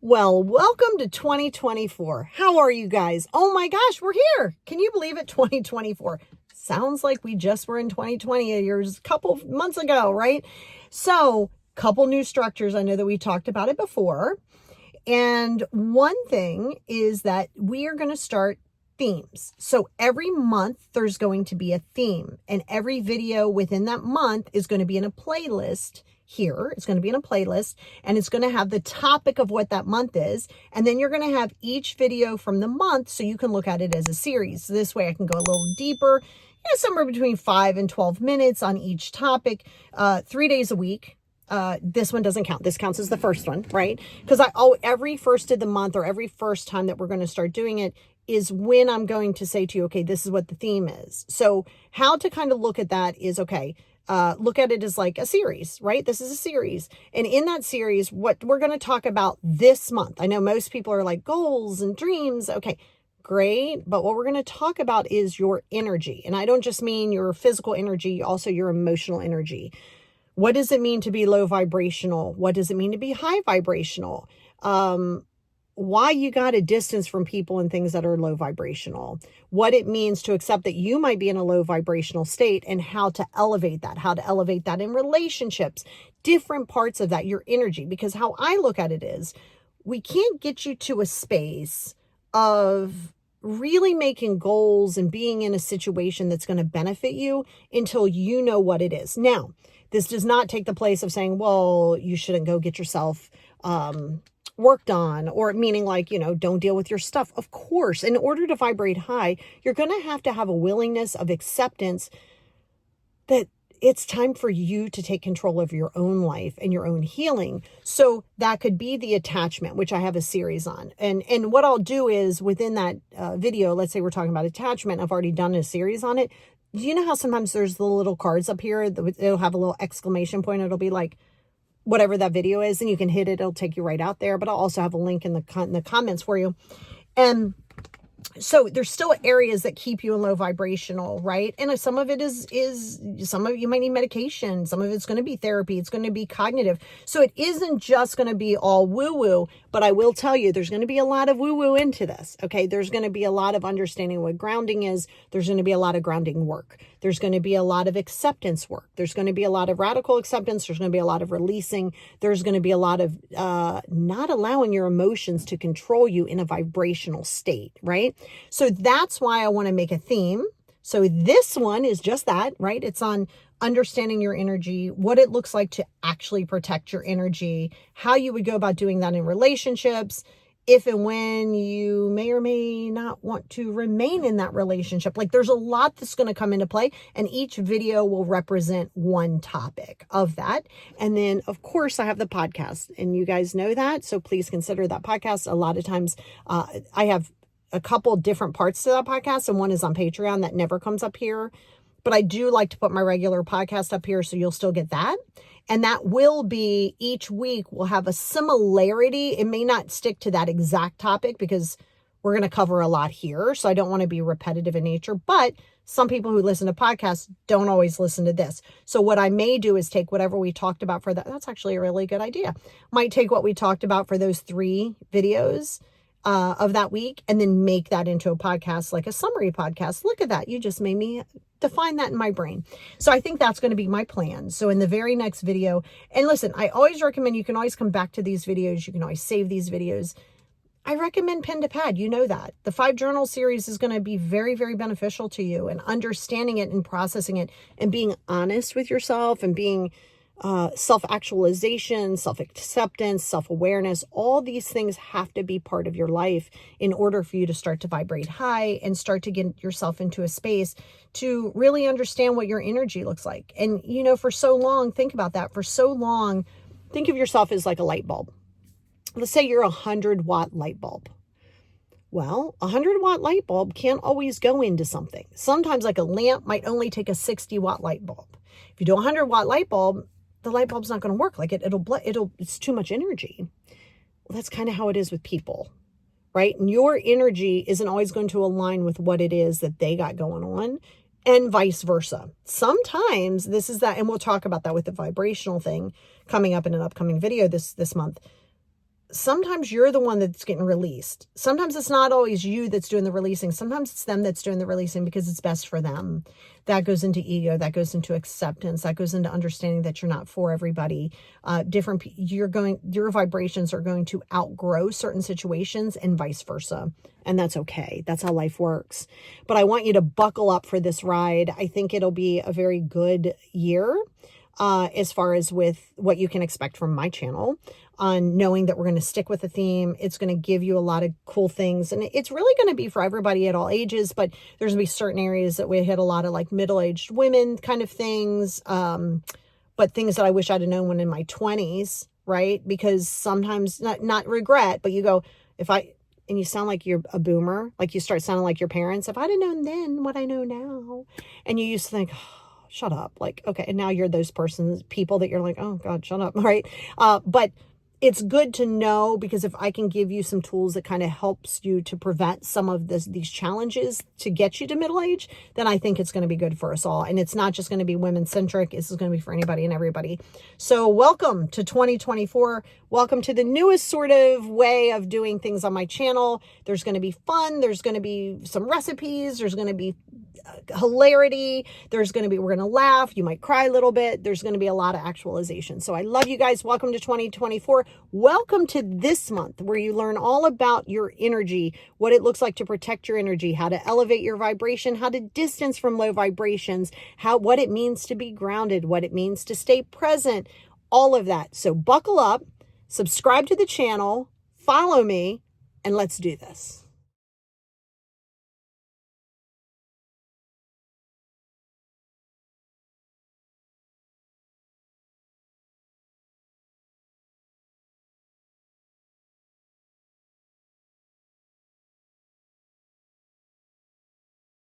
Well, welcome to 2024. How are you guys? Oh my gosh, we're here. Can you believe it? 2024. Sounds like we just were in 2020 a couple months ago, right? So, couple new structures. I know that we talked about it before. And one thing is that we are going to start themes. So every month there's going to be a theme, and every video within that month is going to be in a playlist here. It's going to be in a playlist, and it's going to have the topic of what that month is. And then you're going to have each video from the month so you can look at it as a series. So this way I can go a little deeper, somewhere between 5 and 12 minutes on each topic, 3 days a week. This one doesn't count. This counts as the first one, right? Because every first of the month or every first time that we're going to start doing it is when I'm going to say to you, okay, this is what the theme is. So how to kind of look at that is, okay, look at it as like a series, right? This is a series. And in that series, what we're going to talk about this month, I know most people are like goals and dreams. Okay, great. But what we're going to talk about is your energy. And I don't just mean your physical energy, also your emotional energy. What does it mean to be low vibrational? What does it mean to be high vibrational? Why you got to distance from people and things that are low vibrational, what it means to accept that you might be in a low vibrational state, and how to elevate that in relationships, different parts of that, your energy. Because how I look at it is, we can't get you to a space of really making goals and being in a situation that's going to benefit you until you know what it is. Now, this does not take the place of saying, well, you shouldn't go get yourself worked on, or meaning like, don't deal with your stuff. Of course, in order to vibrate high, you're going to have a willingness of acceptance that it's time for you to take control of your own life and your own healing. So that could be the attachment, which I have a series on. And what I'll do is within that video, let's say we're talking about attachment, I've already done a series on it. Do you know how sometimes there's the little cards up here? It'll have a little exclamation point. It'll be like, whatever that video is, and you can hit it. It'll take you right out there, but I'll also have a link in the comments for you. And so there's still areas that keep you in low vibrational, right? And some of it is some of you might need medication. Some of it's going to be therapy. It's going to be cognitive. So it isn't just going to be all woo-woo, but I will tell you, there's going to be a lot of woo-woo into this. Okay. There's going to be a lot of understanding what grounding is. There's going to be a lot of grounding work. There's going to be a lot of acceptance work. There's going to be a lot of radical acceptance. There's going to be a lot of releasing. There's going to be a lot of not allowing your emotions to control you in a vibrational state, right? So that's why I want to make a theme. So this one is just that, right? It's on understanding your energy, what it looks like to actually protect your energy, how you would go about doing that in relationships, if and when you may or may not want to remain in that relationship. Like there's a lot that's going to come into play, and each video will represent one topic of that. And then of course I have the podcast, and you guys know that. So please consider that podcast. A lot of times I have a couple different parts to that podcast, and one is on Patreon that never comes up here. But I do like to put my regular podcast up here, so you'll still get that. And that will be each week will have a similarity. It may not stick to that exact topic because we're going to cover a lot here. So I don't want to be repetitive in nature, but some people who listen to podcasts don't always listen to this. So what I may do is take whatever we talked about for that. That's actually a really good idea. Might take what we talked about for those 3 videos of that week, and then make that into a podcast, like a summary podcast. Look at that. You just made me define that in my brain. So I think that's going to be my plan. So in the very next video, and listen, I always recommend, you can always come back to these videos. You can always save these videos. I recommend pen to pad. You know that. The 5 journal series is going to be very, very beneficial to you, and understanding it and processing it and being honest with yourself and being self-actualization, self-acceptance, self-awareness. All these things have to be part of your life in order for you to start to vibrate high and start to get yourself into a space to really understand what your energy looks like. And, for so long, think about that. For so long, think of yourself as like a light bulb. Let's say you're a 100-watt light bulb. Well, a 100-watt light bulb can't always go into something. Sometimes like a lamp might only take a 60-watt light bulb. If you do a 100-watt light bulb, the light bulb's not going to work. Like it's too much energy. Well, that's kind of how it is with people, right? And your energy isn't always going to align with what it is that they got going on, and vice versa. Sometimes this is that, and we'll talk about that with the vibrational thing coming up in an upcoming video this month. sometimes you're the one that's getting released. Sometimes it's not always you that's doing the releasing. Sometimes it's them that's doing the releasing because it's best for them. That goes into ego. That goes into acceptance. That goes into understanding that you're not for everybody. Your vibrations are going to outgrow certain situations and vice versa. And that's okay. That's how life works. But I want you to buckle up for this ride. I think it'll be a very good year. As far as with what you can expect from my channel, on knowing that we're going to stick with the theme. It's going to give you a lot of cool things, and it's really going to be for everybody at all ages, but there's going to be certain areas that we hit a lot of like middle-aged women kind of things, but things that I wish I'd have known when in my 20s, right? Because sometimes, not regret, but you go, and you sound like you're a boomer, like you start sounding like your parents. If I'd have known then what I know now, and you used to think, shut up. Like, okay. And now you're those people that you're like, oh God, shut up. Right. But it's good to know, because if I can give you some tools that kind of helps you to prevent some of these challenges to get you to middle age, then I think it's going to be good for us all. And it's not just going to be women centric. This is going to be for anybody and everybody. So welcome to 2024. Welcome to the newest sort of way of doing things on my channel. There's going to be fun. There's going to be some recipes. There's going to be hilarity. We're going to laugh. You might cry a little bit. There's going to be a lot of actualization. So I love you guys. Welcome to 2024. Welcome to this month where you learn all about your energy, what it looks like to protect your energy, how to elevate your vibration, how to distance from low vibrations, what it means to be grounded, what it means to stay present, all of that. So buckle up, subscribe to the channel, follow me, and let's do this.